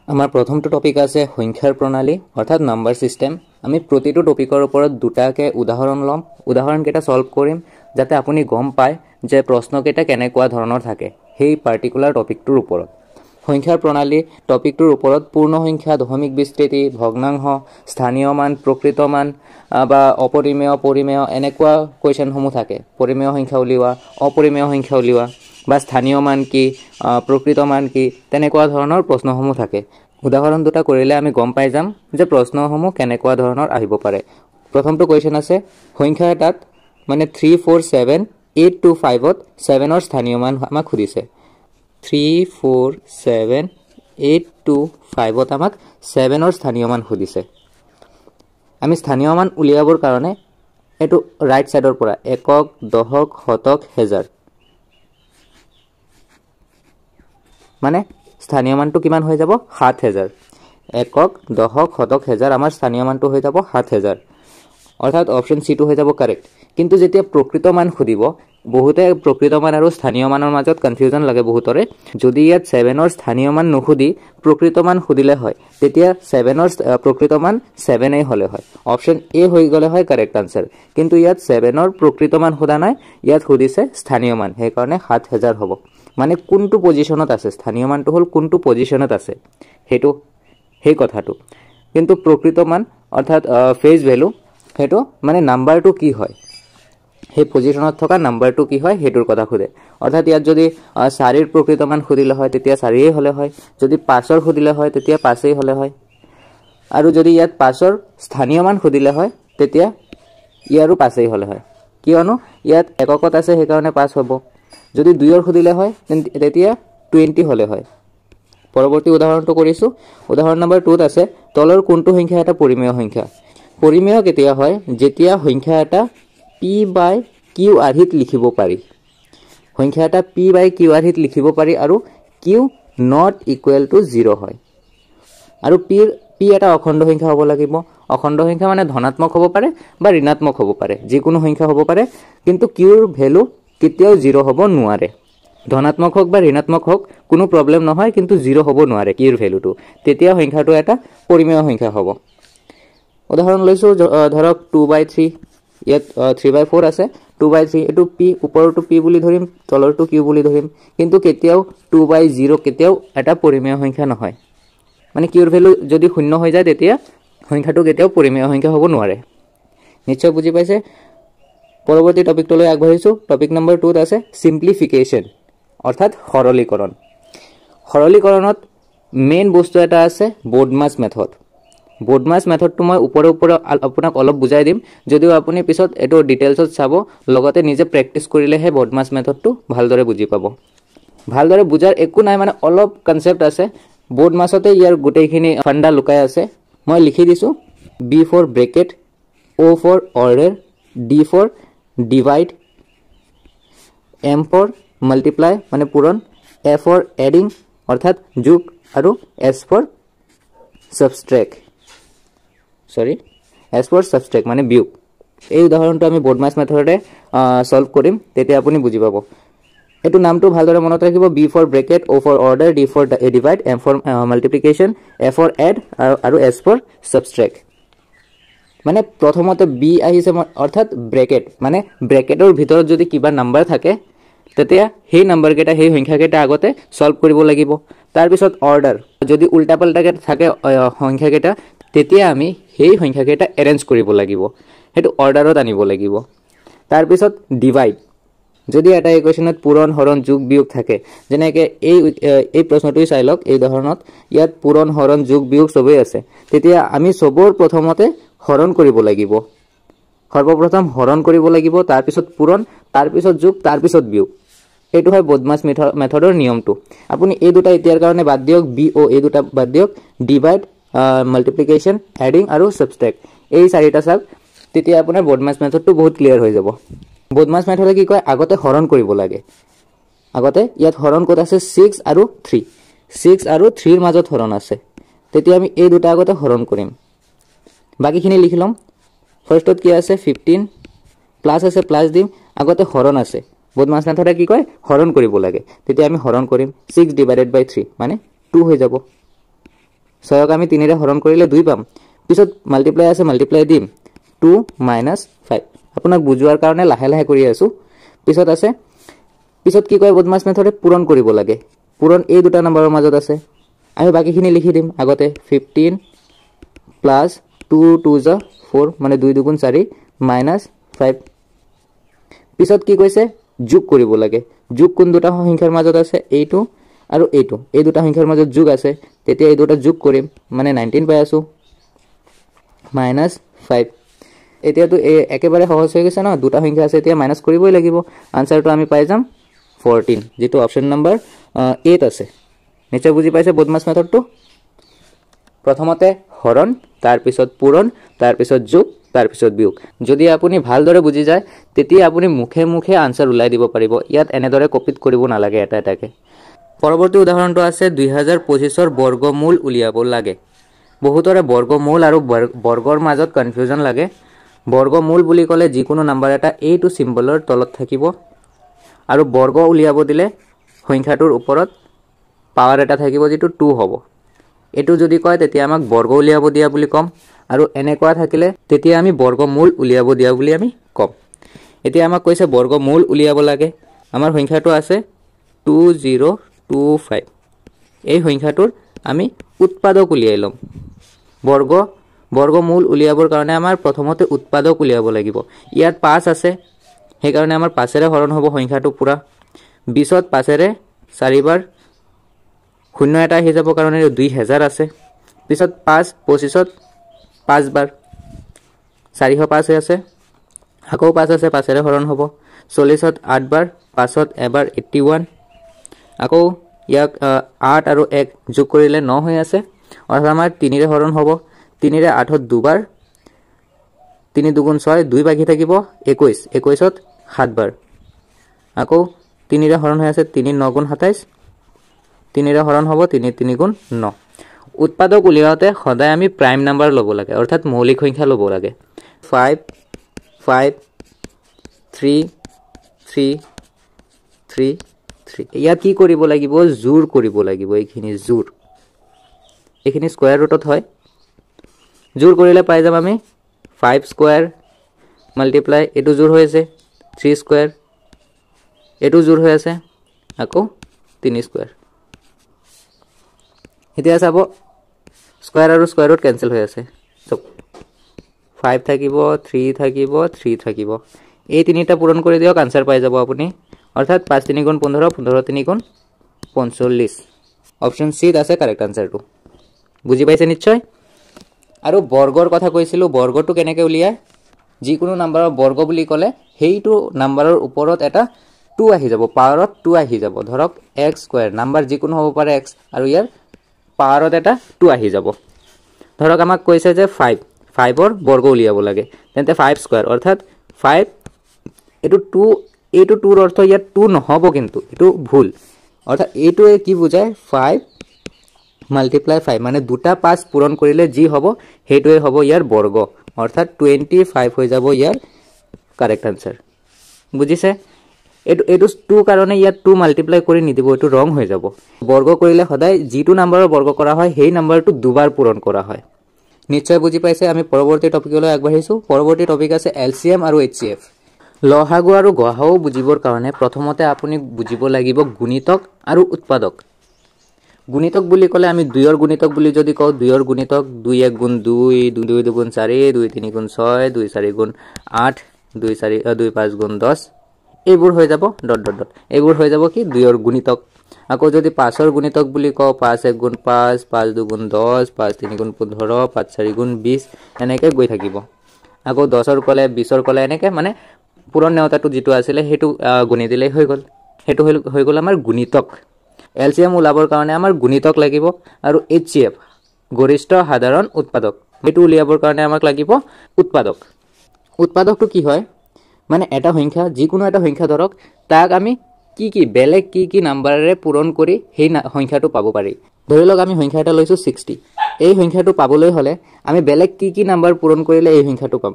আমাৰ প্ৰথমটো টপিক আছে সংখ্যাৰ প্ৰণালী অৰ্থাৎ নাম্বাৰ সিস্টেম। আমি প্ৰতিটো টপিকৰ ওপৰত দুটাকে উদাহৰণ ল'ম, উদাহৰণকেইটা সলভ কৰিম যাতে আপুনি গম পায় যে প্ৰশ্নকেইটা কেনেকুৱা ধৰণৰ থাকে সেই পাৰ্টিকুলাৰ টপিকটোৰ ওপৰত। সংখ্যাৰ প্ৰণালী টপিকটোৰ ওপৰত পূৰ্ণ সংখ্যা, দশমিক বিস্তৃতি, ভগ্নাংশ, স্থানীয় মান, প্ৰকৃত মান বা অপৰিমেয়, পৰিমেয় এনেকুৱা কুৱেশ্যনসমূহ থাকে। পৰিমেয় সংখ্যা উলিওৱা, অপৰিমেয় সংখ্যা উলিওৱা বা স্থানীয় মান কি, প্ৰকৃত মান কি, তেনেকুৱা ধৰণৰ প্ৰশ্নসমূহ থাকে। উদাহৰণ দুটা কৰিলে আমি গম পাই যাম যে প্ৰশ্নসমূহ কেনেকুৱা ধৰণৰ আহিব পাৰে। প্ৰথমটো কুৱেশ্যন আছে সংখ্যা এটাত মানে 3, 4, 7, 8 to 5ত 7ৰ স্থানীয় মান আমাক সুধিছে। 3, 4, 7, 8 to 5ত আমাক 7ৰ স্থানীয় মান সুধিছে। আমি স্থানীয় মান উলিয়াবৰ কাৰণে এইটো ৰাইট সাইডৰ পৰা একক, দশক, শতক, হেজাৰ মানে স্থানীয় মানটো কিমান হৈ যাব 7000। একক, দশক, শতক, হেজাৰ আমাৰ স্থানীয় মানটো হৈ যাব 7000, অৰ্থাৎ অপশন সি টো হৈ যাব কাৰেক্ট। কিন্তু যেতিয়া প্ৰকৃত মান সুধিব, বহুতে প্ৰকৃত মান আৰু স্থানীয় মানৰ মাজত কনফিউজন লাগে বহুতৰে। যদি ইয়াত 7ৰ স্থানীয় মান নুসুধি প্ৰকৃত মান সুধিলে হয় তেতিয়া 7ৰ প্ৰকৃত মান 7 হলে হয়, অপশন এ হৈ গলে হয় কাৰেক্ট আনসাৰ। কিন্তু ইয়াত 7ৰ প্ৰকৃত মান সোধা নাই, ইয়াত সুধিছে স্থানীয় মান, সেই কাৰণে 7000 হ'ব। মানে কোনটো পজিশনত আছে, স্থানীয় মানটো হল কোনটো পজিশনত আছে হেতু সেই কথাটো। কিন্তু প্ৰকৃত মান অৰ্থাৎ ফেজ ভ্যালু হেতু মানে নাম্বাৰটো কি হয়, সেই পজিশনত থকা নাম্বাৰটো কি হয় হেতুৰ কথা খুদে। অৰ্থাৎ ইয়াত যদি 4ৰ প্ৰকৃত মান খুদিলে হয় তেতিয়া 4 হলে হয়, যদি 5ৰ খুদিলে হয় তেতিয়া 5 হলে হয়, আৰু যদি ইয়াত 5ৰ স্থানীয় মান খুদিলে হয় তেতিয়া ইয়াৰো 5 হলে হয়, কিয়নো ইয়াত এককত আছে সেই কাৰণে 5 হ'ব। যদি 2ৰ খুদিলে হয় তেতিয়া 20 হলে হয়। পৰৱৰ্তী উদাহৰণটো কৰিছো। উদাহৰণ নম্বৰ 2ত আছে তলৰ কোনটো সংখ্যা এটা পৰিমেয় সংখ্যা। পৰিমেয় কেতিয়া হয়, যেতিয়া সংখ্যা এটা p by q আৰ্হিত লিখিব পাৰি। সংখ্যা এটা p by q আৰ্হিত লিখিব পাৰি আৰু q not equal to 0 হয়। আৰু p এটা অখণ্ড সংখ্যা হ'ব লাগিব। অখণ্ড সংখ্যা মানে ধনাত্মক হ'ব পাৰে বা ঋণাত্মক হ'ব পাৰে, যিকোনো সংখ্যা হ'ব পাৰে, কিন্তু q ৰ ভ্যালু কেতিয়াও 0 হ'ব নোৱাৰে। ধনাত্মক হোক বা ঋণাত্মক হোক কোনো প্ৰবলেম নহয়, কিন্তু 0 হ'ব নোৱাৰে q ৰ ভ্যালুটো, তেতিয়া সংখ্যাটো এটা পৰিমেয় সংখ্যা হ'ব। উদাহৰণ লৈছো ধৰক 2/3, ইয়াত 3/4 আছে, 2/3 এটো p, ওপৰটো p বুলি ধৰিম, তলৰটো q বুলি ধৰিম, কিন্তু কেতিয়াও 2/0 কেতিয়াও এটা পৰিমেয় সংখ্যা নহয়। মানে q ৰ ভ্যালু যদি শূন্য হৈ যায় তেতিয়া সংখ্যাটো কেতিয়াও পৰিমেয় সংখ্যা হ'ব নোৱাৰে। নিশ্চয় বুজি পাইছে। পৰৱৰ্তী টপিকটোলৈ আগবাঢ়িছো। টপিক নম্বৰ 2ত আছে সিম্পলিফিকেশন অৰ্থাৎ সৰলীকৰণ। সৰলীকৰণত মেইন বস্তু এটা আছে বোডমাছ মেথড। বোডমাছ মেথডটো মই ওপৰে আপোনাক অলপ বুজাই দিম, যদিও আপুনি পিছত এটো ডিটেইলছত চাব, লগতে নিজে প্ৰেক্টিস কৰিলেহে বোডমাছ মেথডটো ভালদৰে বুজি পাব। ভালদৰে বুজাৰ একো নাই, মানে অলপ কনসেপ্ট আছে বোডমাছতে, ইয়াৰ গোটেইখিনি ফান্ডা লুকাই আছে। মই লিখি দিছো B for bracket, O for order, D for divide, M for multiply মানে পূৰণ, A for adding অৰ্থাৎ যোগ, আৰু S for subtract মানে বিয়োগ। এই উদাহৰণটো আমি বোডমাছ মেথডে সলভ কৰিম, তেতিয়া আপুনি বুজি পাব। এটো নামটো ভালদৰে মনত ৰাখিব, B for bracket, O for order, D for divide, M for multiplication, A for add আৰু S for subtract। মানে প্ৰথমতে b আহিছে অৰ্থাৎ ব্ৰেকেট, মানে ব্ৰেকেটৰ ভিতৰত যদি কিবা নাম্বাৰ থাকে তেতিয়া সেই নাম্বাৰ কেইটা, সেই সংখ্যা কেইটা আগতে সলভ কৰিব লাগিব। তাৰ পিছত অৰ্ডাৰ, যদি উল্টা পাল্টাকে থাকে সংখ্যা কেইটা তেতিয়া আমি সেই সংখ্যা কেইটা এৰেঞ্জ কৰিব লাগিব, হেতু অৰ্ডাৰত আনিব লাগিব। তাৰ পিছত ডিভাইড, যদি এটা ইকুৱেশনত পূৰণ, হৰণ, যোগ, বিয়োগ থাকে, যেনেকৈ এই প্ৰশ্নটোই চাই লওক। এই উদাহৰণত ইয়াত পূৰণ, হৰণ, যোগ, বিয়োগ সবেই আছে, তেতিয়া আমি সবৰ প্ৰথমতে হৰণ কৰিব লাগিব। সৰ্বপ্ৰথম হৰণ কৰিব লাগিব, তাৰ পিছত পূৰণ, তাৰ পিছত যোগ, তাৰ পিছত বিয়োগ। এটো হয় বোডমাছ মেথডৰ নিয়মটো। আপুনি এই দুটা এতিয়াৰ কাৰণে বাদ দিয়ক, বি ও এই দুটা বাদ দিয়ক, ডিভাইড, মাল্টিপ্লিকেশন, এডিং আৰু সাবট্ৰেক্ট, এই চাৰিটা চাওক, তেতিয়া আপোনাৰ বোডমাছ মেথডটো বহুত ক্লিয়াৰ হৈ যাব। বোডমাছ মেথডে কি কয়, আগতে হৰণ কৰিব লাগে। আগতে ইয়াত হৰণ ক'ত আছে 6 আৰু 3, 6 আৰু 3ৰ মাজত হৰণ আছে, তেতিয়া আমি এই দুটা আগতে হৰণ কৰিম। বাকিখিনি লিখি লম। ফাৰ্স্টত কি আছে 15, প্লাস আছে প্লাস দিম, আগতে হৰণ আছে। বোডমাছ মেথডে কি কয়, হৰণ কৰিব লাগে, তেতিয়া আমি হৰণ কৰিম। 6 divided by 3 মানে 2 হৈ যাব। 6ক আমি 3ৰে হৰণ কৰিলে 2 পাম পিছত মাল্টিপ্লাই আছে মাল্টিপ্লাই দিম 2 - 5 আপোনাক বুজোৱাৰ কাৰণে লাহে লাহে কৰি আছো পিছত আছে পিছত কি কয় বদমাছ মেথডে পূৰণ কৰিব লাগে পূৰণ এই দুটা নম্বৰৰ মাজত আছে আমি বাকিখিনি লিখি দিম আগতে 15 প্লাস 2 2 * 4 মানে 2 2 4 - 5 পিছত কি কৈছে যোগ কৰিব লাগে যোগ কোন দুটা সংখ্যাৰ মাজত আছে এইটো আৰু এইটো এই দুটা সংখ্যাৰ মাজত যোগ আছে তেতিয়া এই দুটা যোগ কৰিম মানে 19 পাই আছো -5 এতিয়াতো একেবাৰে সহজ হৈ গৈছে না দুটা সংখ্যা আছে এতিয়া মাইনাস কৰিবই লাগিব আনসাৰটো আমি পাই যাম 14 যেটো অপচন নম্বৰ 8 আছে নিশ্চয় বুজি পাইছে বদমাছ মেথডটো প্ৰথমতে হৰণ তাৰ পিছত পূৰণ তাৰ পিছত যোগ তাৰ পিছত বিয়োগ যদি আপুনি ভালদৰে বুজি যায় তেতিয়া আপুনি মুখে মুখে আনসাৰ উলাই দিব পাৰিব ইয়াত এনেদৰে কপিত কৰিব নালাগে এটা এটাকে পৰৱৰ্তী উদাহৰণটো আছে 2025 ৰ বৰ্গমূল উলিয়াব লাগে বহুতৰে বৰ্গমূল আৰু বৰ্গৰ মাজত কনফিউজন লাগে বৰ্গমূল বুলি ক'লে যিকোনো নাম্বাৰ এটা এইটো সিম্বলৰ তলত থাকিব আৰু বৰ্গ উলিয়াব দিলে সংখ্যাটোৰ ওপৰত পাৱাৰ এটা থাকিব যেটো 2 হ'ব এটো যদি কয় তেতিয়া আমাক বৰ্গ উলিয়াব দিয়া বুলি কম আৰু এনেকুৱা থাকিলে তেতিয়া আমি বৰ্গমূল উলিয়াব দিয়া বুলি আমি কম এতিয়া আমাক কৈছে বৰ্গমূল উলিয়াব লাগে আমাৰ সংখ্যাটো আছে 2025 এই সংখ্যাটোৰ আমি উৎপাদক উলিয়াই লম বৰ্গমূল উলিয়াবৰ কাৰণে আমাৰ প্ৰথমতে উৎপাদক উলিয়াব লাগিব ইয়াত 5 আছে সেই কাৰণে আমাৰ 5 ৰে হৰণ হ'ব সংখ্যাটো পুৰা 20 ত 5 ৰে 4 বাৰ শূন্য এটা আহি যাব কাৰণে 2000 আছে পিছত 5 25 ত 5 বাৰ 405 আছে আকৌ 5 আছে 5 ৰে হৰণ হ'ব 40 ত 8 বাৰ 5 ত এবাৰ 81 আকৌ ইয়াক 8 আৰু 1 যোগ কৰিলে 9 হৈ আছে অৰ্থাৎ আমাৰ 3 ৰে হৰণ হ'ব 3 ৰে 8 ত দুবাৰ 3 2 6 2 বাকি থাকিব 21 21 ত 7 বাৰ আকৌ 3 ৰে হৰণ হৈ আছে 3 9 27 3 ৰে হৰণ হ'ব 3 3 9 উৎপাদক উলিয়াওতে সদায় আমি প্ৰাইম নাম্বাৰ লব লাগে অৰ্থাৎ মৌলিক সংখ্যা লব লাগে 5 5 3 3 3 3 ইয়া কি কৰিব লাগিব জোৰ কৰিব লাগিব এইখিনি জোৰ এইখিনি স্কয়াৰ ৰুটত হয় জোৰ কৰিলে পাই যাম আমি 5 স্কয়াৰ মাল্টিপ্লাই এটো জোৰ হৈ আছে 3 স্কয়াৰ এটো জোৰ হৈ আছে আকৌ 3 স্কয়াৰ এতিয়া চাব স্কয়াৰ আৰু স্কয়াৰ ৰুট কেনসেল হৈ আছে সো 5 থাকিব 3 থাকিব 3 থাকিব এই তিনিটা পূৰণ কৰি দিয়ক আনসাৰ পাই যাব আপুনি অৰ্থাৎ 5 3 * 15 15 3 * 45 অপচন সি আছে কাৰেক্ট আনসাৰটো বুজি পাইছে নিশ্চয় আৰু বৰ্গৰ কথা কৈছিলো বৰ্গটো কেনেকৈ উলিয়ায় যিকোনো নাম্বাৰৰ বৰ্গ বুলি ক'লে হেইটো নাম্বাৰৰ ওপৰত এটা 2 আহি যাব পাৱাৰত 2 আহি যাব ধৰক x² নাম্বাৰ যিকোনো হ'ব পাৰে x আৰু ইয়াৰ পাৱাৰত এটা 2 আহি যাব ধৰক আমাক কৈছে যে 5 ৰ বৰ্গ উলিয়াব লাগে তেন্তে 5² অৰ্থাৎ 5 এটো 2 এইটো 2 ৰ অৰ্থ ইয়াত 2 নহব কিন্তু এটো ভুল অৰ্থাৎ এইটোৱে কি বুজায় 5 মাল্টিপ্লাই 5 মানে দুটা 5 পূৰণ কৰিলে যি হ'ব হেইটোৱে হ'ব ইয়াৰ বৰ্গ অৰ্থাৎ 25 হৈ যাব ইয়াৰ কাৰেক্ট আনসাৰ বুজিছে এটো 2 কাৰণে ইয়াত 2 মাল্টিপ্লাই কৰি নিদিব এটো ৰং হৈ যাব বৰ্গ কৰিলে সদায় যিটো নাম্বাৰৰ বৰ্গ কৰা হয় হেই নাম্বাৰটো দুবাৰ পূৰণ কৰা হয় নিশ্চয় বুজি পাইছে আমি পৰৱৰ্তী টপিকলৈ আগবাঢ়িছো পৰৱৰ্তী টপিক আছে এলসিএম আৰু এইচসিএফ লহাগু আৰু গহাও বুজিবৰ কাৰণে প্ৰথমতে আপুনি বুজিব লাগিব গুণিতক আৰু উৎপাদক গুণিতক বুলি ক'লে আমি 2 ৰ গুণিতক বুলি যদি কও 2 ৰ গুণিতক 2 1 গুণ 2 2 2 গুণ 4 2 3 গুণ 6 2 4 গুণ 8 2 4 2 5 গুণ 10 এইবোৰ হৈ যাব ডট ডট ডট এইবোৰ হৈ যাব কি 2 ৰ গুণিতক আকৌ যদি 5 ৰ গুণিতক বুলি কও 5 1 গুণ 5 5 2 গুণ 10 5 3 গুণ 15 5 4 গুণ 20 এনেকৈ গৈ থাকিব আকৌ 10 ৰ কলে 20 ৰ কলে এনেকৈ মানে পুৰণ নেওতাটো যেটো আছিল হেতু গুণি দিলে হৈ গল হেতু হৈ গল আমাৰ গুণিতক এলসিএম উলাবৰ কাৰণে আমাৰ গুণিতক লাগিব আৰু এইচসিএফ গৰিষ্ঠ সাধাৰণ উৎপাদক হেতু উলিয়াবৰ কাৰণে আমাক লাগিব উৎপাদক উৎপাদকটো কি হয় মানে এটা সংখ্যা যিকোনো এটা সংখ্যা ধৰক তাক আমি কি বেলেগ কি নাম্বাৰৰে পূৰণ কৰি হেই সংখ্যাটো পাব পাৰি ধৰি লওক আমি সংখ্যা এটা লৈছো 60 এই সংখ্যাটো পাবলৈ হলে আমি বেলেগ কি নাম্বাৰ পূৰণ কৰিলে এই সংখ্যাটো পাম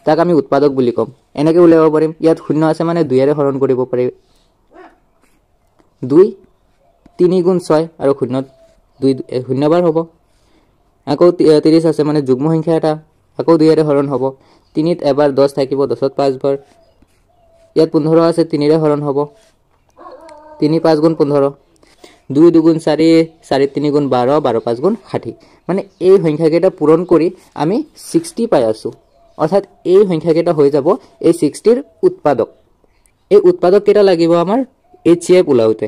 তাক আমি উৎপাদক বুলি কম এনেকৈ উলিয়াব পাৰিম ইয়াত শূন্য আছে মানে 2 ৰে হৰণ কৰিব পাৰি 2 3 গুণ 6 আৰু শূন্য 2 শূন্য বাৰ হ'ব আকৌ 30 আছে মানে যুগ্ম সংখ্যা এটা আকৌ 2 হৰণ হ'ব 3ত এবাৰ 10 থাকিব 10ত 5 বাৰ ইয়াত 15 আছে 3ৰে হৰণ হ'ব 3 5 গুণ 15 2 2 গুণ 4 4 3 গুণ 12 12 5 গুণ 60 মানে এই সংখ্যাকেইটা পূৰণ কৰি আমি 60 পাই আছো অৰ্থাৎ এই সংখ্যাকেইটা হৈ যাব এই 60 ৰ উৎপাদক এই উৎপাদক কেইটা লাগিব আমাৰ HCF উলাওতে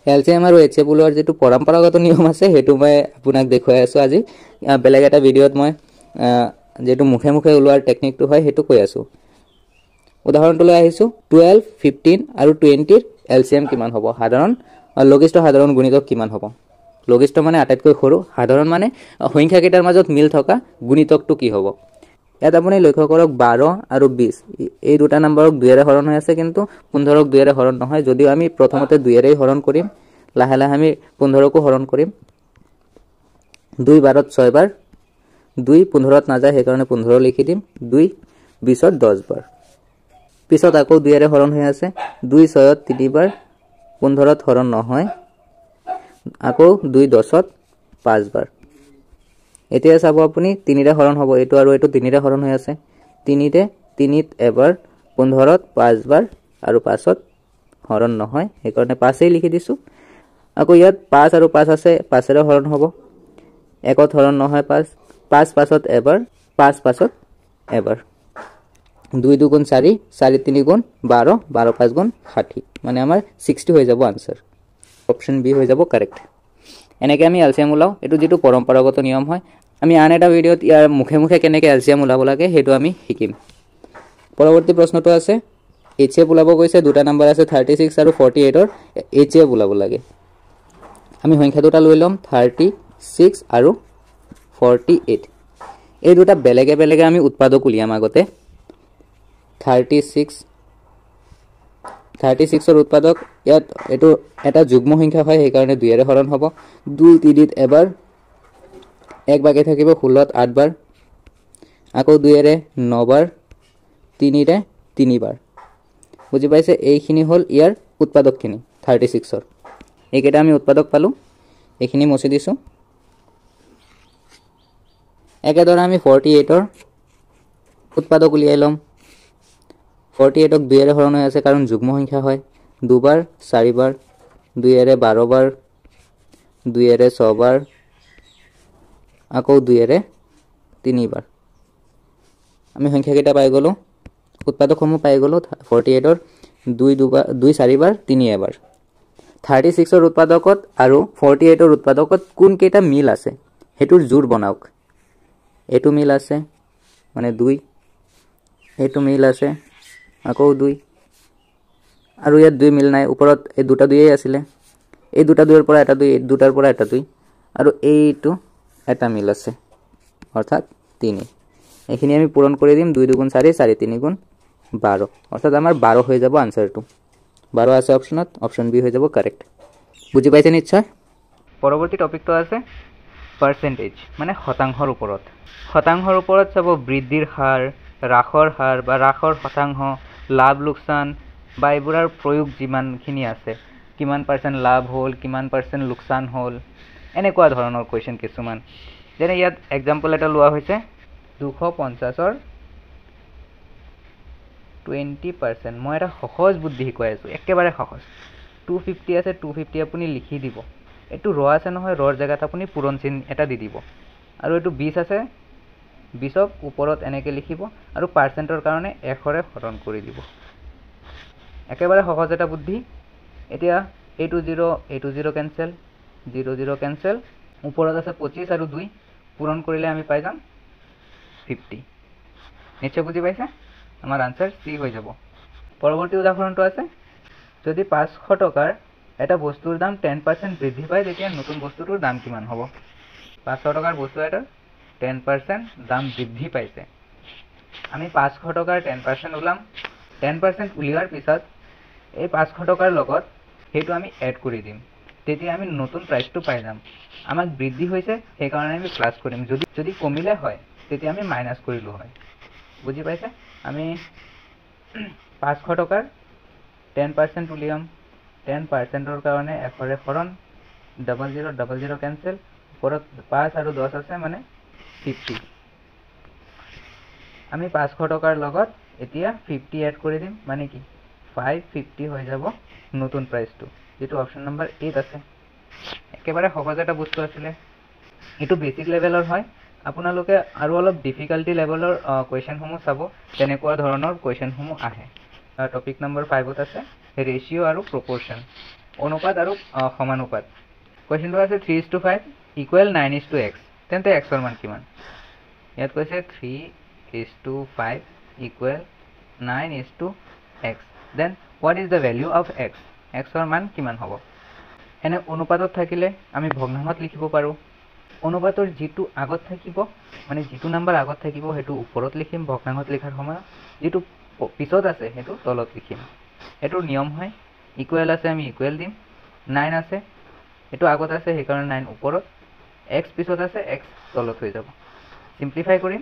এলচিএম আৰু HCF উলোৱাৰ যেটো পৰম্পৰাগত নিয়ম আছে হেতু মই আপোনাক দেখুৱাই আছো আজি বেলেগ এটা ভিডিওত মই যেটো মুখে মুখে উলোৱাৰ টেকনিকটো হয় হেতু কৈ আছো উদাহৰণটো লৈ আহিছো 12 15 আৰু 20 ৰ এলচিএম কিমান হ'ব সাধাৰণ লঘিষ্ঠ সাধাৰণ গুণিতক কিমান হ'ব লঘিষ্ঠ মানে আটাইতকৈ সৰু সাধাৰণ মানে সংখ্যা কেইটাৰ মাজত মিল থকা গুণিতকটো কি হ'ব ইয়াত আপুনি লক্ষ্য কৰক 12 আৰু 20 এই দুটা নম্বৰক 2 ৰে হৰণ হৈ আছে কিন্তু 15ক 2 ৰে হৰণ নহয় যদিও আমি প্ৰথমতে 2 ৰে হৰণ কৰিম লাহে লাহে আমি 15কো হৰণ কৰিম 2 12ত 6 বাৰ 2 15ত নাযায় সেই কাৰণে 15 লিখি দিম 2 20ত 10 বাৰ পিছত আকৌ 2 ৰে হৰণ হৈ আছে 2 6ত 3 বাৰ 15ত হৰণ নহয় আকৌ 2 10ত 5 বাৰ এতিয়া চাব আপুনি 3 ৰে হৰণ হ'ব এটো আৰু এটো 3 ৰে হৰণ হৈ আছে 3 তে 3ত এবাৰ 15ত 5 বাৰ আৰু 5ত হৰণ নহয় সেই কাৰণে 5 এই লিখি দিছো আকৌ ইয়াত 5 আৰু 5 আছে 5 ৰে হৰণ হ'ব 1ত হৰণ নহয় 5 5 5ত এবাৰ 5 5ত এবাৰ 2 2 গুণ 4 4 3 গুণ 12 12 5 গুণ 60 মানে আমাৰ 60 হৈ যাব আনসাৰ অপশন বি হৈ যাব কাৰেক্ট এনেকে আমি এলসিএম উলাও এটো যেটো পৰম্পৰাগত নিয়ম হয় আমি আন এটা ভিডিওত ইয়াৰ মুখে মুখে কেনেকে এলসিএম উলাব লাগে হেতু আমি শিকিম পৰৱৰ্তী প্ৰশ্নটো আছে HCF উলাব কৈছে দুটা নম্বৰ আছে 36 আৰু 48 ৰ HCF উলাব লাগে আমি সংখ্যা দুটা লৈ লম 36 আৰু 48 এই দুটা বেলেগে বেলেগে আমি উৎপাদক উলিয়াম আগতে 36 ৰ উৎপাদক ইয়াত এটো এটা যুগ্ম সংখ্যা হয় সেই কাৰণে 2 ৰে হৰণ হ'ব 2 3ত এবাৰ এক বাকি থাকিব 16ত 8 বাৰ আকৌ 2 ৰে 9 বাৰ 3 ৰে 3 বাৰ বুজি পাইছে এইখিনি হল ইয়াৰ উৎপাদকখিনি 36 ৰ এইকেইটা আমি উৎপাদক পালো এইখিনি মুছি দিছো একেদৰে আমি 48 ৰ উৎপাদক উলিয়াই লম 48ক 2 ৰে হৰণ হৈ আছে কাৰণ যুগ্ম সংখ্যা হয় 2 বাৰ 4 বাৰ 2 ৰে 12 বাৰ 2 ৰে 6 বাৰ আকৌ 2 ৰে 3 বাৰ আমি সংখ্যা কেইটা পাই গলো উৎপাদকসমূহ পাই গলো 48 ৰ 2 4 বাৰ 3 এবাৰ 36 ৰ উৎপাদকত আৰু 48 ৰ উৎপাদকত কোন কেইটা মিল আছে হেতুৰ জোৰ বনাওক এটো মিল আছে মানে 2 এটো মিল আছে আকৌ 2 আৰু ইয়াত 2 মিল নাই ওপৰত এই দুটা 2 আছিল এই দুটা 2 ৰ পৰা এটা 2 এই দুটাৰ পৰা এটা 2 আৰু এইটো এটা মিল আছে অৰ্থাৎ 3 এইখিনি আমি পূৰণ কৰি দিম 2 2 গুণ 4 4 3 গুণ 12 অৰ্থাৎ আমাৰ 12 হৈ যাব আনসারটো 12 আছে অপশনত অপশন বি হৈ যাব কারেক্ট বুজি পাইছে নিশ্চয় পৰৱৰ্তী টপিকটো আছে পাৰ্সেন্টেজ মানে শতাংশৰ ওপৰত চাব বৃদ্ধিৰ হাৰ হ্ৰাসৰ হাৰ বা হ্ৰাসৰ শতাংশ লাভ লোকসান বা এইবোৰৰ প্ৰয়োগ যিমানখিনি আছে কিমান পাৰ্সেন্ট লাভ হল কিমান পাৰ্সেন্ট লোকসান হল এনেকুৱা ধৰণৰ কোৱেশ্চন কিছুমান যেনে ইয়াত এক্সাম্পল এটা লোৱা হৈছে 250 ৰ 20% মই এটা সহজ বুদ্ধি শিকাই আছো একেবাৰে সহজ 250 আছে 250 আপুনি লিখি দিব এটো ৰ আছে নহয় ৰৰ জায়গাত আপুনি পূৰণ চিন এটা দি দিব আৰু এটো 20 আছে 20ক ওপৰত এনেকে লিখিব আৰু পাৰ্সেন্টৰ কাৰণে 1 ৰে হৰণ কৰি দিব একেবাৰে সহজ এটা বুদ্ধি এতিয়া a2 0 কেনসেল 0 0 কেনসেল ওপৰত আছে 25 আৰু 2 পূৰণ কৰিলে আমি পাই যাম 50 নিশ্চয় বুজি পাইছে আমাৰ আনসাৰ সি হৈ যাব পৰৱৰ্তী উদাহৰণটো আছে যদি 500 টকাৰ এটা বস্তুৰ দাম 10% বৃদ্ধি পায় তেতিয়া নতুন বস্তুটোৰ দাম কিমান হ'ব 500 টকাৰ বস্তু এটা 10% দাম বৃদ্ধি পাইছে আমি 500 টকাৰ 10% উলাম 10% উলিয়াৰ পিছত এই 500 টকাৰ লগত হেতু আমি এড কৰি দিম তেতিয়া আমি নতুন প্ৰাইসটো পাই যাম আমাক বৃদ্ধি হৈছে সেই কাৰণে আমি প্লাস কৰিম যদি কমিলে হয় তেতিয়া আমি মাইনাস কৰিলো হয় বুজি পাইছে আমি 500 টকাৰ 10% উলিয়াম 10% ৰ কাৰণে 1 ৰে হৰণ 00 00 কেনসেল ওপৰত 5 আৰু 10 আছে মানে 50 আমি 500 টকাৰ লগত এতিয়া 50 এড কৰি দিম মানে কি 550 হৈ যাব নতুন প্ৰাইচটো যেটো অপচন নম্বৰ 8 আছে একেবাৰে সহজ এটা বস্তু আছিলে এটো বেসিক লেভেলৰ হয় আপোনালোকে আৰু অলপ ডিফিকাল্টি লেভেলৰ কোৱেশ্চন সমূহ চাব তেনেকুৱা ধৰণৰ কোৱেশ্চন সমূহ আহে টপিক নম্বৰ 5 ত আছে ৰেশিও আৰু প্ৰপৰশন অনুপাত আৰু সমানুপাত কোৱেশ্চনটো আছে 3:5 ইকুৱেল 9:x তেন্তে x ৰ মান কিমান ইয়াত কৈছে 3:5 equal 9:x then what is the value of x x ৰ মান কিমান হ'ব এনে অনুপাতত থাকিলে আমি ভগ্নাংশত লিখিব পাৰো অনুপাতৰ যেটো আগত থাকিব মানে যেটো নাম্বাৰ আগত থাকিব হেতু ওপৰত লিখিম ভগ্নাংশত লিখাৰ সময় যেটো পিছত আছে হেতু তলত লিখিম এটো নিয়ম হয় ইকুৱেল আছে আমি ইকুৱেল দিম 9 আছে এটো আগত আছে হে কাৰণ 9 ওপৰত x পিছত আছে x তলত হৈ যাব সিম্পলিফাই কৰিম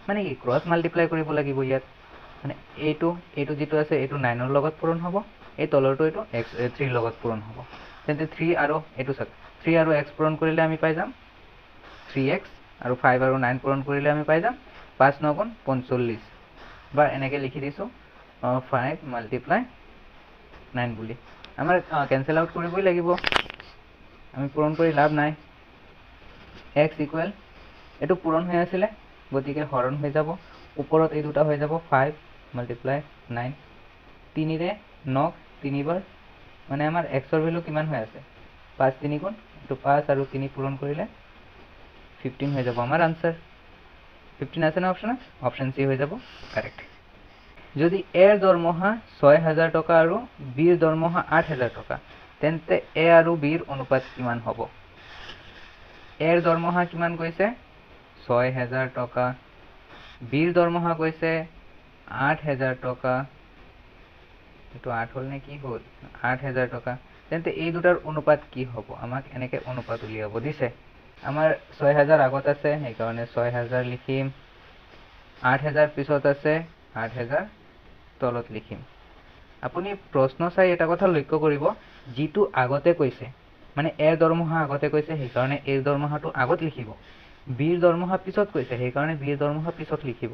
মানে কি ক্ৰস মাল্টিপ্লাই কৰিব লাগিব ইয়াত মানে এটো যেটো আছে এটো 9 ৰ লগত পূৰণ হ'ব এই তলৰটো এটো x 3 ৰ লগত পূৰণ হ'ব তেন্তে 3 আৰু এটো সক 3 আৰু x পূৰণ কৰিলে আমি পাই যাম 3x আৰু 5 আৰু 9 পূৰণ কৰিলে আমি পাই যাম 5 9 গুণ 45 বা এনেকে লিখি দিছো 5 মাল্টিপ্লাই 9 বুলি আমাৰ ক্যান্সেল আউট কৰিবই লাগিব আমি পূৰণ কৰি লাভ নাই x ইকুৱেল এটো পূৰণ হৈ আছিল গতিকে হৰণ হৈ যাব ওপৰত এই দুটা হৈ যাব 5 মাল্টিপ্লাই 9 3 ৰে 9 তিনিবাৰ মানে আমাৰ x ৰ ভ্যালু কিমান হৈ আছে 5 3 গুণ এটো 5 আৰু 3 পূৰণ কৰিলে 15 হৈ যাব আমাৰ आंसर 15 আছে না অপচন সি হৈ যাব কাৰেক্ট যদি এ ৰ দৰমহা 6000 টকা আৰু বি ৰ দৰমহা 8000 টকা তেন্তে এ আৰু বি ৰ অনুপাত কিমান হ'ব এ ৰ দৰমহা কিমান কৈছে 6000 টকা বি ৰ দৰমহা কৈছে 8000 টকা এটো 8 হল নে কি হল 8000 টকা তেন্তে এই দুটাৰ অনুপাত কি হ'ব আমাক এনেকে অনুপাত উলিয়াব দিছে আমাৰ 6000 আগত আছে এই কাৰণে 6000 লিখিম 8000 পিছত আছে 8000 তলত লিখিম আপুনি প্ৰশ্ন চাই এটা কথা লক্ষ্য কৰিব যেটো আগতে কৈছে মানে এ দৰমহা আগতে কৈছে সেই কাৰণে এ দৰমহাটো আগত লিখিব বি দৰমহা পিছত কৈছে সেই কাৰণে বি দৰমহা পিছত লিখিব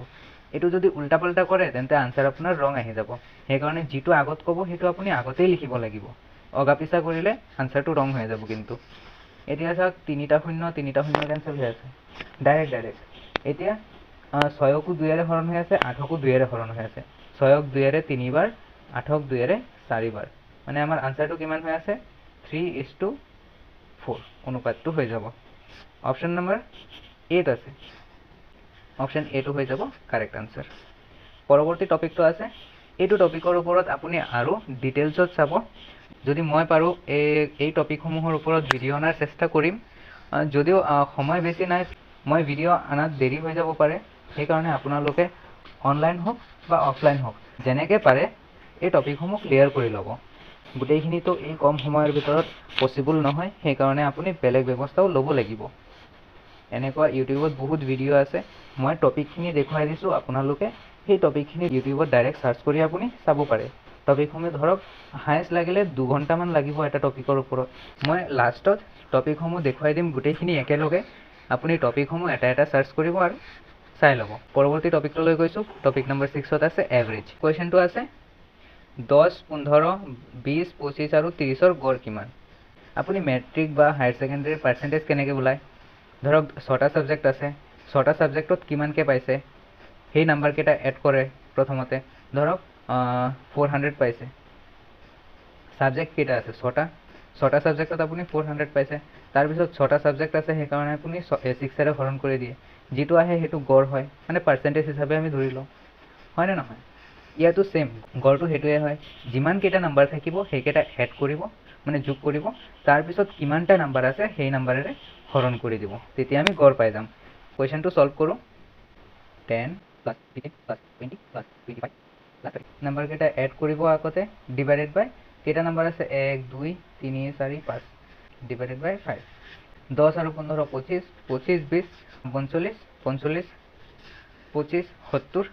এটো যদি উল্টা পাল্টা কৰে তেন্তে आंसर আপোনাৰ ৰং আহি যাব সেই কাৰণে যেটো আগত কব হেতু আপুনি আগতেই লিখিব লাগিব অগা পিছা কৰিলে आंसरটো ৰং হৈ যাব কিন্তু এতিয়া চাওক 3টা শূন্য ক্যান্সেল হৈ আছে ডাইৰেক্ট এতিয়া 6 কো 2 ৰে হৰণ হৈ আছে 8 কো 2 ৰে হৰণ হৈ আছে 6 ক 2 ৰে 3 বাৰ 8 ক 2 ৰে 4 বাৰ মানে আমাৰ आंसरটো কিমান হৈ আছে 3:4 অনুপাতটো হৈ যাব অপচন নম্বৰ 8 আছে অপচন এ টো হৈ যাব কাৰেক্ট आंसर পৰৱৰ্তী টপিকটো আছে এইটো টপিকৰ ওপৰত আপুনি আৰু ডিটেইলছত চাব যদি মই পাৰো এই টপিক সমূহৰ ওপৰত ভিডিও আনাৰ চেষ্টা কৰিম যদিও সময় বেছি নাই মই ভিডিও আনাত দেৰি হৈ যাব পাৰে সেই কাৰণে আপোনালোকে অনলাইন হওক বা অফলাইন হওক যেনেকে পাৰে এই টপিক সমূহ ক্লিয়াৰ কৰি ল'ব গোটেইখিনি তো এই কম সময়ৰ ভিতৰত পসিবল নহয় সেই কাৰণে আপুনি বেলেগ ব্যৱস্থাও ল'ব লাগিব এনেকুৱা ইউটিউবত বহুত ভিডিও আছে মই টপিকখিনি দেখাই দিছো আপোনালোকে সেই টপিকখিনি ইউটিউবত ডাইৰেক্ট সাৰ্চ কৰি আপুনি চাব পাৰে টপিকসমূহ ধৰক হাইছ লাগিলে 2 ঘণ্টা মান লাগিব এটা টপিকৰ ওপৰত মই লাষ্টত টপিকসমূহ দেখাই দিম গোটেইখিনি একেলগে আপুনি টপিকসমূহ এটা এটা সাৰ্চ কৰিব আৰু চাই ল'ব পৰৱৰ্তী টপিকটো লৈ গৈছো টপিক নম্বৰ 6 ত আছে এভাৰেজ কোৱেশ্চনটো আছে 10 15 20 25 আৰু 30 ৰ গড় কিমান আপুনি মেট্ৰিক বা হায়াৰ সেকেন্ডাৰী পাৰ্সেন্টেজ কেনেকে বুলাই ধৰক 6টা সাবজেক্ট আছে 6টা সাবজেক্টত কিমান কে পাইছে সেই নাম্বাৰ কেটা এড কৰে প্ৰথমতে ধৰক 400 পাইছে সাবজেক্ট কেটা আছে 6টা সাবজেক্টত আপুনি 400 পাইছে তাৰ পিছত 6টা সাবজেক্ট আছে সেই কাৰণে আপুনি 6 ৰে হৰণ কৰি দিয়ে যেটো আহে হেতু গড় হয় মানে পাৰ্সেন্টেজ হিচাপে আমি ধৰি লওঁ হয় না নহয় ইয়াতো সেম গড়টো হেতুৱে হয় যিমান কেটা নাম্বাৰ থাকিব সেই কেটা এড কৰিব মানে যোগ কৰিব তাৰ পিছত কিমানটা নাম্বাৰ আছে সেই নাম্বাৰেৰে হৰণ কৰি দিব তেতিয়া আমি গড় পাই যাম কোৱেশ্চনটো সলভ কৰো 10 + 15 + 20 + 25 + নাম্বাৰ কেটা এড কৰিব আগতে ডিভাইডেড বাই কেটা নাম্বাৰ আছে 1 2 3 4 5 ডিভাইডেড বাই 5 10 আৰু 15 25 25 20 45 45 25 70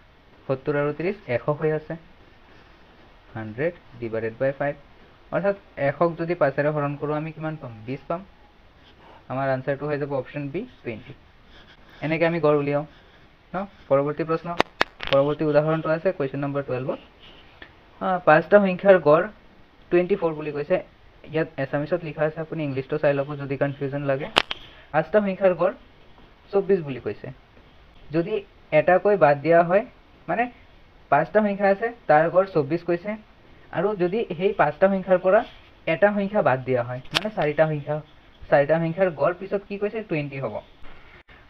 70 আৰু 30 100 হৈ আছে 100 ডিভাইডেড বাই 5 অৰ্থাৎ 100 ক যদি 5 ৰে হৰণ কৰো আমি কিমান পাম 20 পাম আমাৰ আনসাৰটো হৈ যাব অপশন বি 20 এনেকৈ আমি গড় উলিয়াও ন পৰৱৰ্তী প্ৰশ্ন পৰৱৰ্তী উদাহৰণটো আছে কোৱেশ্চন নম্বৰ 12 পাঁচটা সংখ্যাৰ গড় 24 বুলি কৈছে ইয়াত এছামিছত লিখা আছে আপুনি ইংলিশটো চাই ল'ব যদি কনফিউজন লাগে পাঁচটা সংখ্যাৰ গড় 24 বুলি কৈছে যদি এটাকৈ বাদ দিয়া হয় মানে পাঁচটা সংখ্যা আছে তাৰ গড় 24 কৈছে আৰু যদি সেই পাঁচটা সংখ্যাৰ পৰা এটা সংখ্যা বাদ দিয়া হয় মানে চাৰিটা সংখ্যাৰ গড় পিছত কি কৈছে 20 হ'ব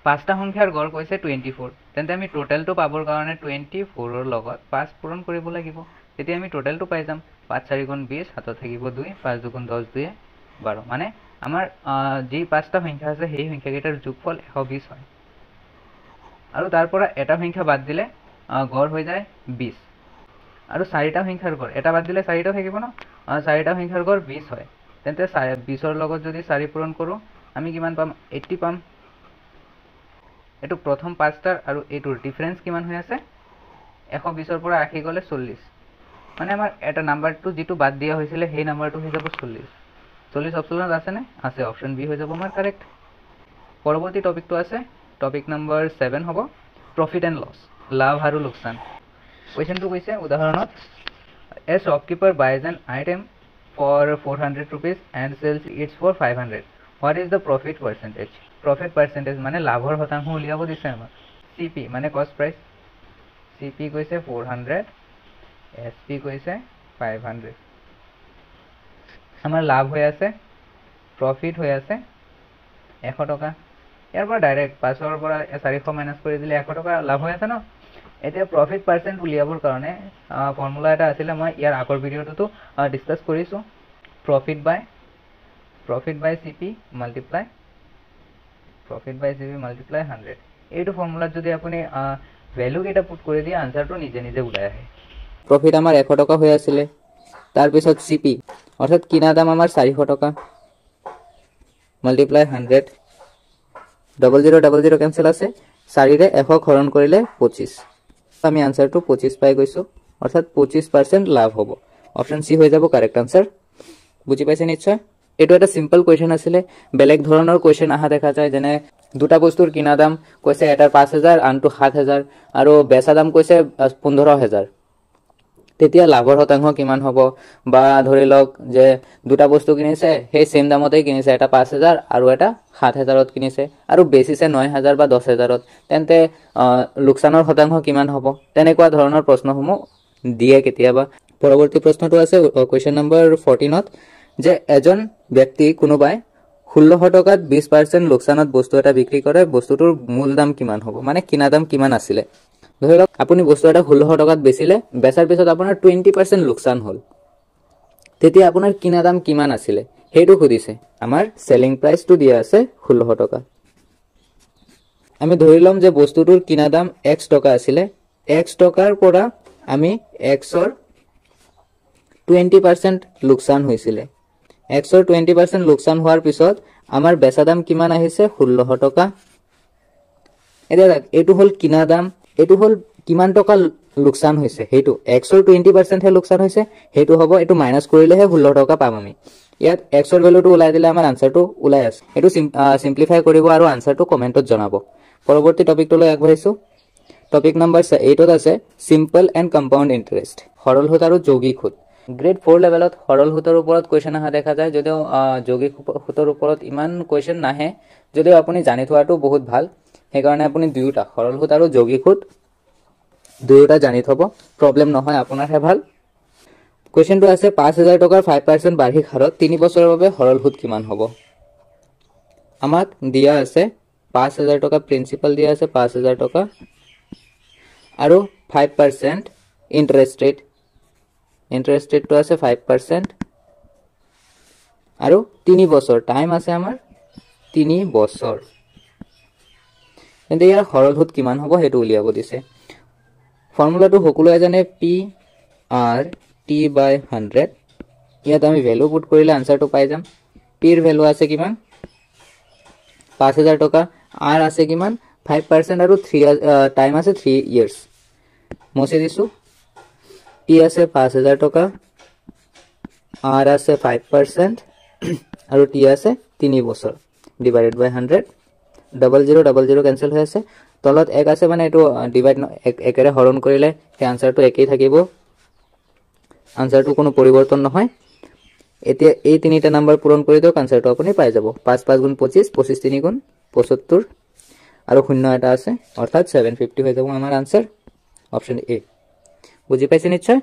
পাঁচটা সংখ্যাৰ গড় কৈছে 24 তেন্তে আমি টোটালটো পাবৰ কাৰণে 24 ৰ লগত 5 পূৰণ কৰিব লাগিব তেতিয়া আমি টোটালটো পাই যাম 5 4 গুণ 20 হাতত থাকিব 2 5 2 গুণ 10 2 12 মানে আমাৰ যি পাঁচটা সংখ্যা আছে সেই সংখ্যাকেইটাৰ যোগফল 120 হয় আৰু তাৰ পৰা এটা সংখ্যা বাদ দিলে গড় হৈ যায় 20 আৰু চাৰিটা সংখ্যাৰ গড় এটা বাদ দিলে চাৰিটা থাকিব ন চাৰিটা সংখ্যাৰ গড় 20 হয় তেন্তে 20 ৰ লগত যদি 4 পূৰণ কৰো আমি কিমান পাম 80 পাম এটো প্ৰথম পাঁচটাৰ আৰু এটোৰ ডিফাৰেন্স কিমান হৈ আছে 120 ৰ পৰা 80 গলে 40 মানে আমাৰ এটা নাম্বাৰটো যেটো বাদ দিয়া হৈছিল সেই নাম্বাৰটো হৈ যাব 40 অপচনত আছে নে আছে অপচন বি হৈ যাব আমাৰ কাৰেক্ট পৰৱৰ্তী টপিকটো আছে টপিক নম্বৰ 7 হ'ব প্ৰফিট এণ্ড লছ লাভ আৰু লোকসান কোৱেশ্চনটো কৈছে উদাহৰণত a shopkeeper buys an item for 400 rupees and sells it for 500 what is the profit percentage মানে লাভৰ শতাংশ উলিয়াব দিছে আমাক CP মানে কষ্ট প্ৰাইস CP কৈছে 400 SP কৈছে 500 আমাৰ লাভ হৈ আছে প্ৰফিট হৈ আছে 100 টকা ইয়াৰ পৰা ডাইৰেক্ট 500 ৰ পৰা 400 মাইনাস কৰি দিলে 100 টকা লাভ হৈ আছে ন এতিয়া প্ৰফিট পাৰ্সেন্ট উলিয়াবৰ কাৰণে ফৰ্মুলা এটা আছিল মই ইয়াৰ আগৰ ভিডিওটো ডিসকাস কৰিছো প্ৰফিট বাই CP মাল্টিপ্লাই 100 এইটো ফৰ্মুলাত যদি আপুনি ভ্যালু কেটা পুট কৰি দিয়ে আনসাৰটো নিজে নিজে ওলাই আহে প্ৰফিট আমাৰ 100 টকা হৈ আছিল তাৰ পিছত CP অৰ্থাৎ কিনা দাম আমাৰ 400 টকা মাল্টিপ্লাই 100 0000 কেনসেল আছে 4 ৰে 100 হৰণ কৰিলে 25 আমি আনসাৰটো 25 পাই গৈছো অৰ্থাৎ 25% লাভ হ'ব অপচন সি হৈ যাব কাৰেক্ট আনসাৰ বুজি পাইছে নিশ্চয় এটো এটা সিম্পল কোৱেশ্চন আছিল বেলেগ ধৰণৰ কোৱেশ্চন আহা দেখা যায় যেনে দুটা বস্তুৰ কিনা দাম কৈছে এটাৰ 5000 আনটো 7000 আৰু বেচা দাম কৈছে 15000 তেতিয়া লাভৰ শতাংশ কিমান হ'ব বা ধৰি লওক যে দুটা বস্তু কিনিছে সেই সেম দামতে কিনিছে এটা 5000 আৰু এটা 7000 ত কিনিছে আৰু বেচিছে 9000 বা 10000 ত তেন্তে লোকসানৰ শতাংশ কিমান হ'ব তেনেকুৱা ধৰণৰ প্ৰশ্নসমূহ দিয়ে কেতিয়াবা পৰৱৰ্তী প্ৰশ্নটো আছে কোৱেশ্চন নম্বৰ 14 ত যে এজন ব্যক্তি কোনোবাই 1600 টকাত 20% লোকসানত বস্তু এটা বিক্ৰী কৰে বস্তুটোৰ মূল দাম কিমান হ'ব মানে কিনা দাম কিমান আছিল ধৰি লওক আপুনি বস্তু এটা 1600 টকাত বেচিলে বেচাৰ পিছত আপোনাৰ 20% লোকসান হ'ল তেতিয়া আপোনাৰ কিনা দাম কিমান আছিল হেতু খুদিছে আমাৰ সেলিং প্ৰাইসটো দিয়া আছে 1600 টকা আমি ধৰি লম যে বস্তুটোৰ কিনা দাম x টকা আছিল x টকাৰ পৰা আমি x ৰ 20% লোকসান হৈছিল x ৰ 20% লোকসান হোৱাৰ পিছত আমাৰ বেচা দাম কিমান আহিছে 1600 টকা এটা এটো হল কিনা দাম এটো হল কিমান টকা লোকসান হৈছে হেতু x ৰ 20% হে লোকসান হৈছে হেতু হ'ব এটো মাইনাস কৰিলেহে 16 টকা পাম আমি ইয়াত x ৰ ভ্যালুটো উলাই দিলে আমাৰ আনসাৰটো উলাই আছে এটো সিম্পলিফাই কৰিব আৰু আনসাৰটো কমেন্টত জনাব পৰৱৰ্তী টপিকটো লৈ আগবাঢ়িছো টপিক নম্বৰ 8 ত আছে সিম্পল এন্ড কম্পাউন্ড ইন্টাৰেস্ট সৰল সুত আৰু যৌগিক সুত গ্ৰেড 4 লেভেলত সৰল সুতৰ ওপৰত কোৱেশ্চন আহা দেখা যায় যদিও যৌগিক সুতৰ ওপৰত ইমান কোৱেশ্চন নাহে যদিও আপুনি জানি থোৱাটো বহুত ভাল সেই কাৰণে আপুনি দুয়োটা সৰল সুত আৰু যৌগিক সুত দুয়োটা জানি থব প্ৰবলেম নহয় আপোনাৰ হে ভাল কোৱেশ্চনটো আছে 5000 টকাৰ 5% বাৰ্ষিক হাৰত 3 বছৰৰ বাবে সৰল সুত কিমান হ'ব আমাক দিয়া আছে 5000 টকা প্ৰিন্সিপাল দিয়া আছে 5000 টকা আৰু 5% ইন্টাৰেস্ট ৰেট তো আছে 5% আৰু 3 বছৰ টাইম আছে আমাৰ 3 বছৰ এতে ইয়াৰ সৰল সুত কিমান হ'ব হেতু উলিয়াব দিছে ফৰ্মুলাটো সকলোৱে জানে p r t by 100 ইয়াত আমি ভ্যালু পুট কৰিলে আনসাৰটো পাই যাম p ৰ ভ্যালু আছে কিমান 5000 টকা r আছে কিমান 5% আৰু 3 টাইম আছে 3 ইয়াৰ্স মছে দিছো p আছে 5000 টকা r আছে 5% আৰু t আছে 3 বছৰ ডিভাইডেড বাই 100 00 কেনসেল হৈ আছে তলত 1 আছে মানে এটো ডিভাইড একেৰে হৰণ কৰিলে সেই আনসাৰটো একেই থাকিব আনসাৰটো কোনো পৰিৱৰ্তন নহয় এতিয়া এই তিনিটা নাম্বাৰ পূৰণ কৰি দিও আনসাৰটো আপুনি পাই যাব 5 5 গুণ 25 25 3 গুণ 75 আৰু শূন্য এটা আছে অৰ্থাৎ 750 হৈ যাব আমাৰ আনসাৰ অপচন এ বুজি পাইছে নিশ্চয়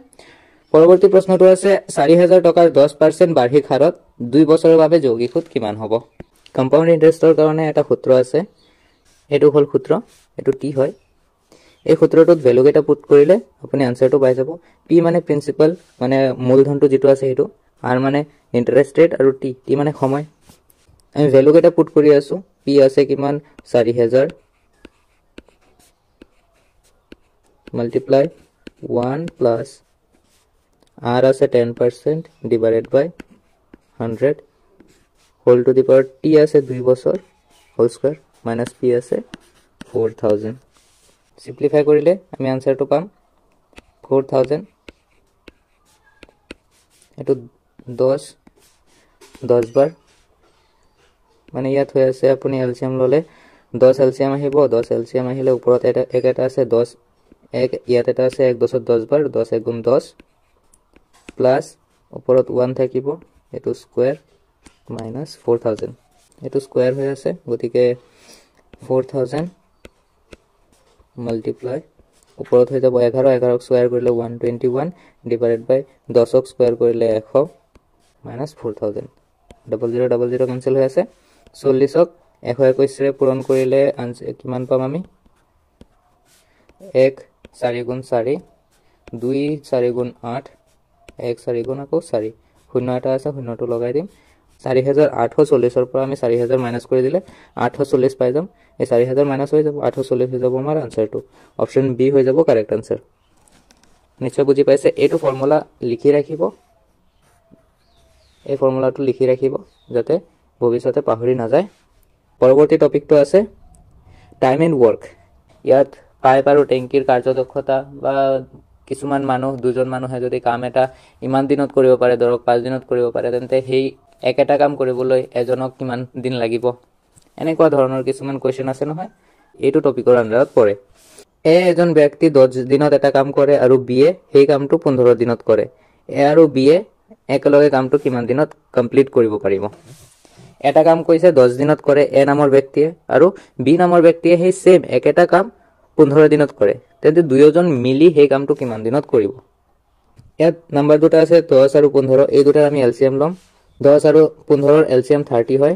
পৰৱৰ্তী প্ৰশ্নটো আছে 4000 টকাৰ 10% বাৰ্ষিক হাৰত 2 বছৰৰ বাবে যৌগিক সুদ কিমান হ'ব কম্পাউণ্ড ইন্টাৰেষ্টৰ কাৰণে এটা সূত্ৰ আছে এটো হল সূত্ৰ এটো টি হয় এই সূত্ৰটোত ভ্যালু কেটা পুট কৰিলে আপুনি আনসাৰটো পাই যাব পি মানে প্ৰিন্সিপাল মানে মূলধনটো যেটো আছে হেতু আৰ মানে ইন্টাৰেস্ট ৰেট আৰু টি টি মানে সময় আমি ভ্যালু কেটা পুট কৰি আছো পি আছে কিমান 4000 multiply 1 plus r আছে 10% divided by 100 whole to the power t আছে 2 বছৰ whole square minus p আছে 4000 simplify কৰিলে আমি আনসাৰটো পাম 4000 এটো 10 বাৰ মানে ইয়াত হৈ আছে আপুনি এলসিএম ললে 10 এলসিএম আহিব 10 এলসিএম আহিলে ওপৰত এটা এটা আছে 10 এক ইয়াত এটা আছে 1 10 বাৰ 10 1 গুণ 10 প্লাস ওপৰত 1 থাকিব এটো স্কয়াৰ মাইনাস 4000 এটো স্কয়াৰ হৈ আছে গতিকে 4000 মাল্টিপ্লাই ওপৰত হৈ যাব 11 11 স্কয়াৰ কৰিলে 121 ডিভাইডেড বাই 10 স্কয়াৰ কৰিলে 100 minus 4000 00 কেনসেল হৈ আছে 40 ক 121 ৰে পূৰণ কৰিলে কিমান পাম আমি 1 4 গুণ 4 2 4 গুণ 8 1 4 গুণ আকৌ 4 শূন্য এটা আছে শূন্যটো লগাই দিম 4840 ৰ পৰা আমি 4000 মাইনাস কৰি দিলে 840 পাই যাম এই 4000 মাইনাস হৈ যাব 840 হৈ যাব আমাৰ আনসাৰটো অপচন বি হৈ যাব কাৰেক্ট আনসাৰ নিশ্চয় বুজি পাইছে এটো ফৰ্মুলা লিখি ৰাখিব এই ফৰ্মুলাটো লিখি ৰাখিব যাতে ভৱিষ্যতে পাহৰি না যায় পৰৱৰ্তী টপিকটো আছে টাইম এণ্ড ওয়াৰ্ক ইয়াত পাইপ আৰু টেংকিৰ কাৰ্যদক্ষতা বা কিছুমান মানুহ দুজন মানুহে যদি কাম এটা ইমান দিনত কৰিব পাৰে ধৰক 5 দিনত কৰিব পাৰে তেন্তে হেই একেটা কাম কৰিবলৈ এজনক কিমান দিন লাগিব এনেকুৱা ধৰণৰ কিছুমান কোৱেশ্চন আছে নহয় এইটো টপিকৰ আন্ডাৰত পৰে এজন ব্যক্তি 10 দিনত এটা কাম কৰে আৰু বিয়ে হেই কামটো 15 দিনত কৰে এ আৰু বিয়ে একেলগে কামটো কিমান দিনত কমপ্লিট কৰিব পাৰিব এটা কাম কৈছে 10 দিনত কৰে এ নামৰ ব্যক্তিয়ে আৰু বি নামৰ ব্যক্তিয়ে হেই সেম একেটা কাম 15 দিনত কৰে তেন্তে দুয়োজন মিলি হেই কামটো কিমান দিনত কৰিব ইয়াত নাম্বাৰ দুটা আছে 10 আৰু 15 এই দুটাৰ আমি এলসিএম লম 10 আৰু 15 ৰ এলসিএম 30 হয়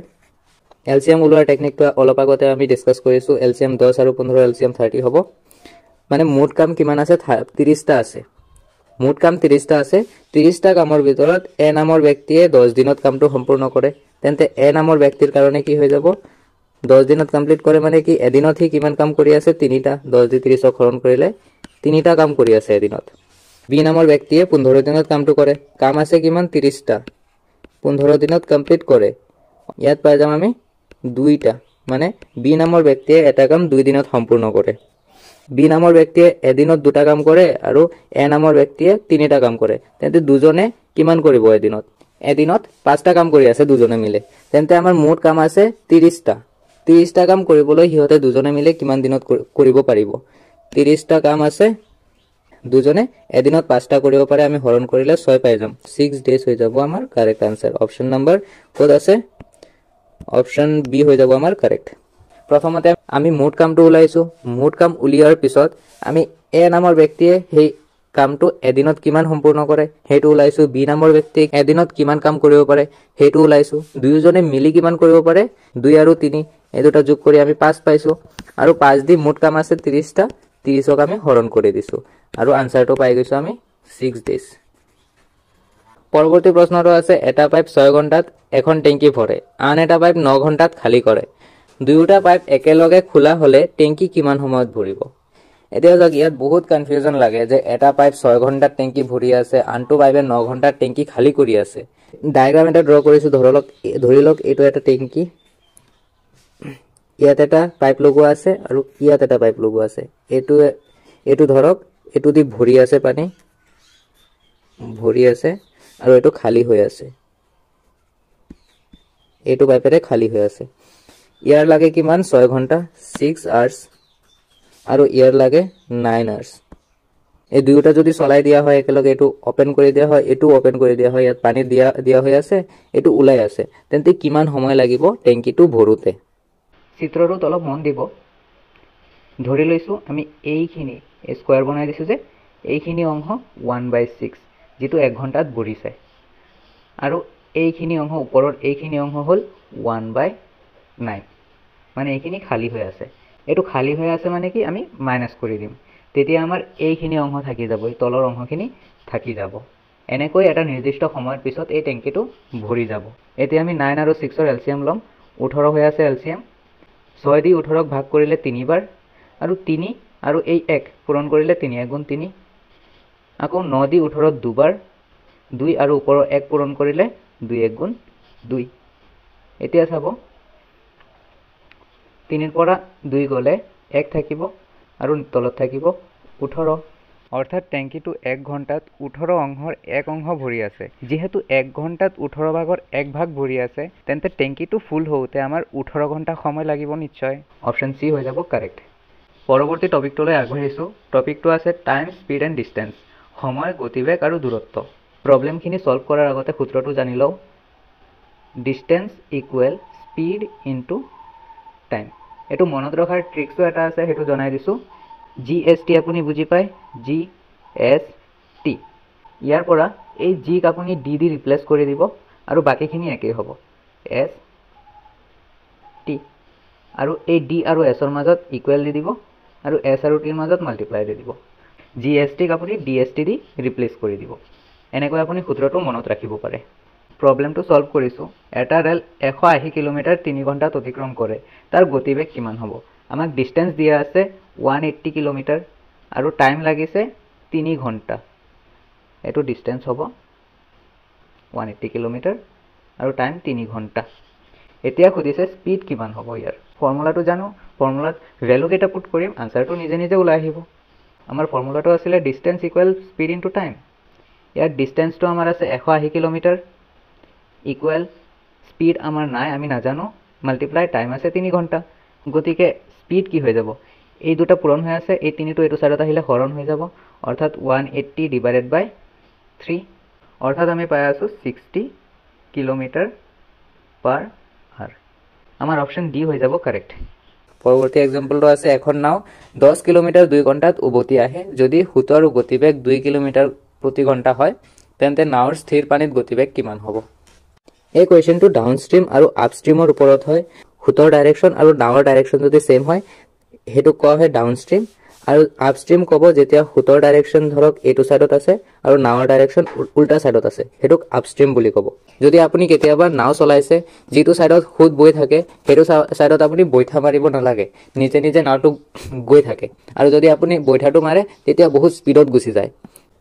এলসিএম উলোৱাৰ টেকনিকটো অলপ আগতে আমি ডিসকাস কৰিছো এলসিএম 10 আৰু 15 এলসিএম 30 হ'ব মানে মোট কাম কিমান আছে 30 টা আছে মোট কাম 30 টা আছে 30 টা কামৰ ভিতৰত এ নামৰ ব্যক্তিয়ে 10 দিনত কামটো সম্পূৰ্ণ কৰে তেন্তে এ নামৰ ব্যক্তিৰ কাৰণে কি হৈ যাব 10 দিনত কমপ্লিট কৰে মানে কি এদিনত হি কিমান কাম কৰি আছে 3টা 10 দি 30 ক হৰণ কৰিলে 3টা কাম কৰি আছে এদিনত বি নামৰ ব্যক্তিয়ে 15 দিনত কামটো কৰে কাম আছে কিমান 30টা 15 দিনত কমপ্লিট কৰে ইয়াত পাই যাম আমি 2টা মানে বি নামৰ ব্যক্তিয়ে এটা কাম 2 দিনত সম্পূৰ্ণ কৰে বি নামৰ ব্যক্তিয়ে এদিনত দুটা কাম কৰে আৰু এ নামৰ ব্যক্তিয়ে 3টা কাম কৰে তেন্তে দুজনে কিমান কৰিব এদিনত 5টা কাম কৰি আছে দুজনে মিলে তেন্তে আমাৰ মোট কাম আছে 30টা 30টা কাম কৰিবলৈ হিহতে দুজনে মিলে কিমান দিনত কৰিব পাৰিব 30টা কাম আছে দুজনে এদিনত 5টা কৰিব পাৰে আমি হৰণ কৰিলে 6 পাই যাম 6 ডেজ হৈ যাব আমাৰ correct answer option number code আছে অপশন বি হৈ যাব আমাৰ কাৰেক্ট প্ৰথমতে আমি মোট কামটো উলাইছো মোট কাম উলিয়াৰ পিছত আমি এ নামৰ ব্যক্তিয়ে হেই কামটো এদিনত কিমান সম্পূৰ্ণ কৰে হেতু উলাইছো বি নামৰ ব্যক্তি এদিনত কিমান কাম কৰিব পাৰে হেতু উলাইছো দুইজনে মিলি কিমান কৰিব পাৰে 2 আৰু 3 এই দুটা যোগ কৰি আমি 5 পাইছো আৰু 5 দি মোট কাম আছে 30টা 30ক আমি হৰণ কৰি দিছো আৰু আনসাৰটো পাই গৈছো আমি 6 ডেজ পৰৱৰ্তী প্ৰশ্নটো আছে এটা পাইপ 6 ঘণ্টাত এখন টেংকি ভৰে আন এটা পাইপ 9 ঘণ্টাত খালি কৰে দুয়োটা পাইপ একেলগে খোলা হলে টেংকি কিমান সময়ত ভৰিব এতিয়া যাক ইয়াত বহুত কনফিউজন লাগে যে এটা পাইপ 6 ঘণ্টাত টেংকি ভৰি আছে আনটো পাইপে 9 ঘণ্টাত টেংকি খালি কৰি আছে ডায়াগ্ৰাম এটা ড্ৰ কৰিছো ধৰিলক এটো এটা টেংকি ইয়াত এটা পাইপ লগোৱা আছে আৰু ইয়াত এটা পাইপ লগোৱা আছে এটো ধৰক এটো দি ভৰি আছে পানী ভৰি আছে আৰু এটো খালি হৈ আছে এটো পাইপেৰে খালি হৈ আছে ইয়াৰ লাগে কিমান 6 ঘণ্টা 6 আৱাৰ্ছ আৰু ইয়াৰ লাগে 9 আৱাৰ্ছ এই দুয়োটা যদি চলাই দিয়া হয় একেলগে এটো ওপেন কৰি দিয়া হয় এটো ওপেন কৰি দিয়া হয় ইয়াত পানী দিয়া হৈ আছে এটো উলাই আছে তেন্তে কিমান সময় লাগিব টেংকিটো ভৰোতে চিত্ৰটোত অলপ মন দিব ধৰি লৈছো আমি এইখিনি স্কয়াৰ বনাই দিছো যে এইখিনি অংশ 1/6 যেটো 1 ঘণ্টাত ভৰিছে আৰু এইখিনি অংশ ওপৰৰ এইখিনি অংশ হল 1/9 মানে এইখিনি খালি হৈ আছে এটো খালি হৈ আছে মানে কি আমি মাইনাস কৰি দিম তেতিয়া আমাৰ এইখিনি অংশ থাকি যাব এই তলৰ অংশখিনি থাকি যাব এনেকৈ এটা নিৰ্দিষ্ট সময়ৰ পিছত এই টেংকিটো ভৰি যাব এতিয়া আমি 9 আৰু 6 ৰ এলসিএম লম 18 হৈ আছে এলসিএম 6 দি 18ক ভাগ কৰিলে 3 বাৰ আৰু 3 আৰু এই 1 পূৰণ কৰিলে 3 গুণ 3 আকৌ 9 দি 18 দুবাৰ 2 আৰু ওপৰৰ 1 পূৰণ কৰিলে 2 গুণ 2 এতিয়া চাব 3 ৰ পৰা 2 গলে 1 থাকিব আৰু তলত থাকিব 18 অৰ্থাৎ টেংকিটো 1 ঘণ্টাত 18 অংশৰ 1 অংশ ভৰি আছে যেহেতু 1 ঘণ্টাত 18 ভাগৰ 1 ভাগ ভৰি আছে তেন্তে টেংকিটো ফুল হওতে আমাৰ 18 ঘণ্টা সময় লাগিব নিশ্চয় অপচন সি হৈ যাব কাৰেক্ট পৰৱৰ্তী টপিকটোলৈ আগবাঢ়িছো টপিকটো আছে টাইম স্পীড এণ্ড ডিসটেন্স সময় গতিবেগ আৰু দূৰত্ব প্ৰবলেমখিনি সলভ কৰাৰ আগতে সূত্ৰটো জানি লও distance equal speed into time এটো মনত ৰখাৰ ট্ৰিক্সও এটা আছে হেতু জনাই দিছো জিএসটি আপুনি বুজি পায় জিএসটি ইয়াৰ পৰা এই জি ক আপুনি ডি দি ৰিপ্লেস কৰি দিব আৰু বাকিখিনি একেই হ'ব এস টি আৰু এই ডি আৰু এস ৰ মাজত ইকুৱেল দি দিব আৰু এস আৰু টিৰ মাজত মাল্টিপ্লাই দি দিব জিএসটি ক আপুনি ডিএসটি দি ৰিপ্লেস কৰি দিব এনেকৈ আপুনি সূত্ৰটো মনত ৰাখিব পাৰে প্ৰবলেমটো সলভ কৰিছো এটা ৰেল 180 কিলোমিটাৰ 3 ঘণ্টাত অতিক্ৰম কৰে তাৰ গতিবেগ কিমান হ'ব আমাক ডিসটেন্স দিয়া আছে 180 কিলোমিটাৰ আৰু টাইম লাগিছে 3 ঘণ্টা এটো ডিসটেন্স হ'ব 180 কিলোমিটাৰ আৰু টাইম 3 ঘণ্টা এতিয়া খুদিছে স্পীড কিমান হ'ব ইয়াৰ ফৰ্মুলাটো জানো ফৰ্মুলাত ভ্যালু কেটা পুট কৰিম আনসাৰটো নিজে নিজে ওলাই আহিব আমাৰ ফৰ্মুলাটো আছিল distance equal speed into time ইয়াৰ ডিসটেন্সটো আমাৰ আছে 180 কিলোমিটাৰ ইকুৱেল স্পীড আমাৰ নাই আমি নাজানো মাল্টিপ্লাই টাইম আছে 3 ঘণ্টা গতিকে স্পীড কি হৈ যাব এই দুটা পূৰণ হৈ আছে এই তিনিটো এটো সাইডত আহিলে হৰণ হৈ যাব অৰ্থাৎ 180 ডিভাইডেড বাই 3 অৰ্থাৎ আমি পাই আছো 60 কিলোমিটাৰ পাৰ আৱাৰ আমাৰ অপচন ডি হৈ যাব কাৰেক্ট পৰৱৰ্তী এক্সাম্পলটো আছে এখন নাও 10 কিলোমিটাৰ 2 ঘণ্টাত উভতি আহে যদি হুতৰ গতিবেগ 2 কিলোমিটাৰ প্ৰতি ঘণ্টা হয় তেন্তে নাওৰ স্থিৰ পানীত গতিবেগ কিমান হ'ব এই কোৱেশ্চনটো ডাউনষ্ট্ৰীম আৰু আপষ্ট্ৰীমৰ ওপৰত হয় হুতৰ ডাইৰেকশন আৰু নাওৰ ডাইৰেকশন যদি সেম হয় হেতু কোৱা হয় ডাউনষ্ট্ৰীম আৰু আপষ্ট্ৰীম কব যেতিয়া হুতৰ ডাইৰেকশন ধৰক এটো সাইডত আছে আৰু নাওৰ ডাইৰেকশন উল্টা সাইডত আছে হেতুক আপষ্ট্ৰীম বুলি কব যদি আপুনি কেতিয়াবা নাও চলাইছে যেটো সাইডত হুত বৈ থাকে হেতু সাইডত আপুনি বৈঠা মাৰিব নালাগে নিজে নিজে নাওটো গৈ থাকে আৰু যদি আপুনি বৈঠাটো মাৰে তেতিয়া বহুত স্পিডত গুছি যায়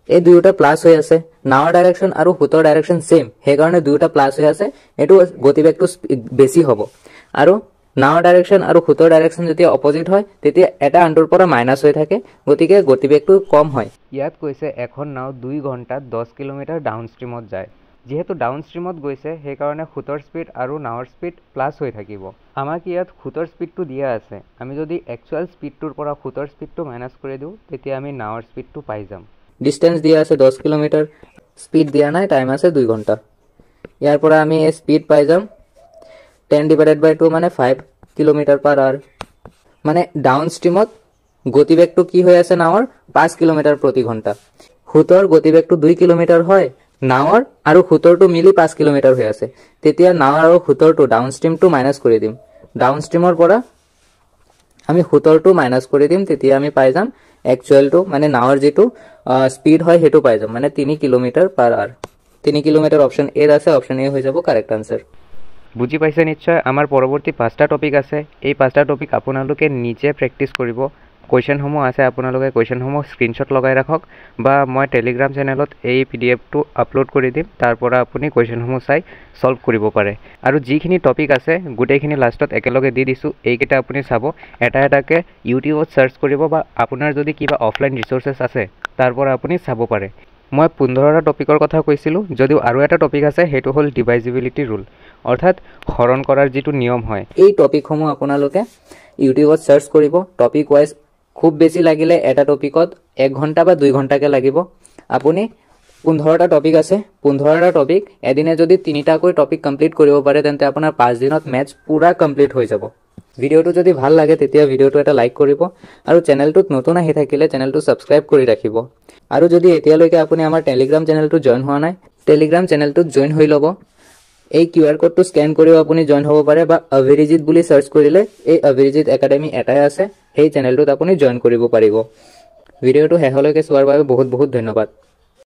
এই দুয়োটা প্লাস হৈ আছে নাওৰ ডাইৰেকশন আৰু হুতৰ ডাইৰেকশন সেম হে কাৰণে দুয়োটা প্লাস হৈ আছে এটো গতিবেগটো বেছি হ'ব আৰু নাওৰ ডাইৰেকশন আৰু হুতৰ ডাইৰেকশন যেতিয়া অপোজিট হয় তেতিয়া এটা আনটোৰ পৰা মাইনাস হৈ থাকে গতিকে গতিবেগটো কম হয় ইয়াত কৈছে এখন নাও 2 ঘণ্টাত 10 কিলোমিটাৰ ডাউনষ্ট্ৰীমত যায় যেহেতু ডাউনষ্ট্ৰীমত গৈছে হে কাৰণে হুতৰ স্পীড আৰু নাওৰ স্পীড প্লাস হৈ থাকিব আমাক ইয়াত হুতৰ স্পীডটো দিয়া আছে আমি যদি একচুয়াল স্পীডটোৰ পৰা হুতৰ স্পীডটো মাইনাস কৰি দিও তেতিয়া আমি নাওৰ স্পীডটো পাই যাম ডিসটেন্স দিয়া আছে 10 কিলোমিটাৰ স্পীড দিয়া নাই টাইম আছে 2 ঘণ্টা ইয়াৰ পৰা আমি স্পীড পাই যাম 10 divided by 2 মানে 5 কিলোমিটাৰ পাৰ আৱাৰ মানে ডাউনষ্ট্ৰীমত গতিবেগটো কি হৈ আছে নাওৰ 5 কিলোমিটাৰ প্ৰতি ঘণ্টা হুতৰ গতিবেগটো 2 কিলোমিটাৰ হয় নাওৰ আৰু হুতৰটো মিলি 5 কিলোমিটাৰ হৈ আছে তেতিয়া নাওৰ আৰু হুতৰটো ডাউনষ্ট্ৰীমটো মাইনাস কৰি দিম ডাউনষ্ট্ৰীমৰ পৰা আমি হুতৰটো মাইনাস কৰি দিম তেতিয়া আমি পাই যাম একচুয়ালটো মানে নাওৰ যেটো স্পীড হয় হেতু পাই যাম মানে 3 kilometre per hour 3 kilometre option এ আছে অপচন এ হৈ যাব কাৰেক্ট আনসাৰ বুজি পাইছে নিশ্চয় আমাৰ পৰৱৰ্তী পাঁচটা টপিক আছে এই পাঁচটা টপিক আপোনালোকে নিজে প্ৰেক্টিস কৰিব কোৱেশ্চনসমূহ আছে আপোনালোকে কোৱেশ্চনসমূহ স্ক্ৰিনশ্বট লগাই ৰাখক বা মই টেলিগ্ৰাম চেনেলত এই পিডিএফটো আপলোড কৰি দিম তাৰ পৰা আপুনি কোৱেশ্চনসমূহ চাই সলভ কৰিব পাৰে আৰু যিখিনি টপিক আছে গুটেইখিনি লাষ্টত একেলগে দি দিছো এইকেইটা আপুনি চাব এটা এটাকে ইউটিউবত সাৰ্চ কৰিব বা আপোনাৰ যদি কিবা অফলাইন ৰিসোৰ্সেস আছে তাৰ পৰা আপুনি চাব পাৰে মই 15টা টপিকৰ কথা কৈছিলোঁ, যদিও আৰু এটা টপিক আছে, সেইটো হ'ল ডিভাইজিবিলিটি ৰুল, অৰ্থাৎ হৰণ কৰাৰ যিটো নিয়ম হয়। এই টপিকসমূহ আপোনালোকে ইউটিউবত চাৰ্চ কৰিব, টপিক ৱাইজ। খুব বেছি লাগিলে এটা টপিকত 1 ঘণ্টা বা 2 ঘণ্টাকৈ লাগিব। আপুনি 15টা টপিক আছে, 15টা টপিক এদিনে যদি 3টাকৈ টপিক কমপ্লিট কৰিব পাৰে, তেন্তে আপোনাৰ 5 দিনত মেথছ পুৰা কমপ্লিট হৈ যাব। ভিডিঅ'টো যদি ভাল লাগে তেতিয়া ভিডিঅ'টো এটা লাইক কৰিব, আৰু চেনেলটোত নতুন আহি থাকিলে চেনেলটো ছাবস্ক্ৰাইব কৰি ৰাখিব। আৰু যদি এতিয়ালৈকে আপুনি আমাৰ টেলিগ্ৰাম চেনেলটো জইন হোৱা নাই, টেলিগ্ৰাম চেনেলটোত জইন হৈ ল'ব। এই QR কোডটো স্কেন কৰিও আপুনি জইন হ'ব পাৰে, বা অভিজিত বুলি চাৰ্চ কৰিলে এই অভিজিত একাডেমি এটাই আছে, সেই চেনেলটোত আপুনি জইন কৰিব পাৰিব। ভিডিঅ'টো শেষলৈকে চোৱাৰ বাবে বহুত বহুত ধন্যবাদ।